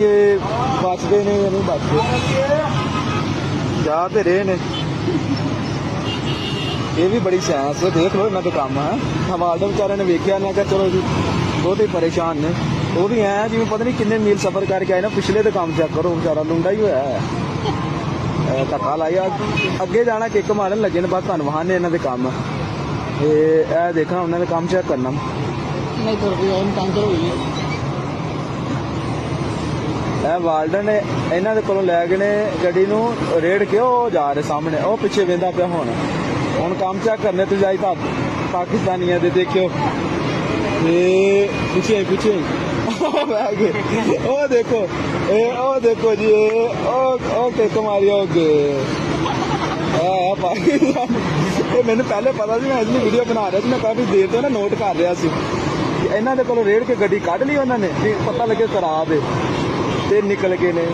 ਇਹ ਬਚਦੇ ਨੇ ਜਾਂ ਨਹੀਂ ਬਚਦੇ ਜਾ ਤੇ ਰਹੇ ਨੇ। ਇਹ ਵੀ ਬੜੀ ਸਾਇੰਸ ਦੇਖ ਲਓ ਇਹਨਾਂ ਦੇ ਕੰਮ ਹੈ। ਹਵਾਲਦਾਰ ਵਿਚਾਰਿਆਂ ਨੇ ਵੇਖਿਆ ਨਾ ਕਿ ਚਲੋ ਜੀ ਬਹੁਤ ਹੀ ਪਰੇਸ਼ਾਨ ਨੇ। ਉਹ ਵੀ ਐ ਜਿਵੇਂ ਪਤਾ ਨਹੀਂ ਕਿੰਨੇ ਮੀਲ ਸਫ਼ਰ ਕਰਕੇ ਆਏ ਨਾ। ਪਿਛਲੇ ਤੇ ਕੰਮ ਚੈੱਕ ਕਰੋ, ਵਿਚਾਰਾ ਲੁੰਡਾ ਹੀ ਹੋਇਆ ਹੈ। ਧੱਕਾ ਲਾਇਆ ਅੱਗੇ ਜਾਣਾ, ਕਿੱਕ ਮਾਰਨ ਲੱਗੇ ਨੇ। ਬਸ ਧੰਨਵਾਦ ਨੇ ਇਹਨਾਂ ਦੇ ਕੰਮ। ਇਹ ਦੇਖਣਾ ਉਹਨਾਂ ਦੇ ਕੰਮ ਚੈੱਕ ਕਰਨਾ। नहीं तो कैंसर हो गई ਇਹ ਵਾਲਡਨ ਨੇ ਇਹਨਾਂ ਦੇ ਕੋਲੋਂ ਲੈ ਗਏ ਨੇ ਗੱਡੀ ਨੂੰ ਰੇੜ ਕੇ। ਉਹ ਜਾ ਰਹੇ ਸਾਹਮਣੇ, ਉਹ ਪਿੱਛੇ ਵੇਂਦਾ ਪਿਆ। ਹੁਣ ਕੰਮ ਚੈੱਕ ਕਰਨੇ ਤੇ ਜਾਈ ਤਾਂ ਪਾਕਿਸਤਾਨੀਆਂ ਦੇ ਦੇਖਿਓ। ਇਹ ਪਿੱਛੇ ਬਹਿ ਗਏ। ਉਹ ਦੇਖੋ ਉਹ ਦੇਖੋ ਜੀ ਉਹ ਕਿੱਕ ਮਾਰੀ ਹੋ ਗਏ। ਪਾਕਿਸਤਾਨ ਇਹ ਮੈਨੂੰ ਪਹਿਲੇ ਪਤਾ ਸੀ। ਮੈਂ ਇਸ ਲਈ ਵੀਡੀਓ ਬਣਾ ਰਿਹਾ ਸੀ। ਮੈਂ ਕਾਫੀ ਦੇਰ ਤੋਂ ਨਾ ਨੋਟ ਕਰ ਰਿਹਾ ਸੀ ਕਿ ਇਹਨਾਂ ਦੇ ਕੋਲੋਂ ਰੇੜ ਕੇ ਗੱਡੀ ਕੱਢ ਲਈ ਉਹਨਾਂ ਨੇ। ਪਤਾ ਲੱਗੇ ਖਰਾਬ ਹੈ ਤੇ ਨਿਕਲ ਗਏ ਨੇ।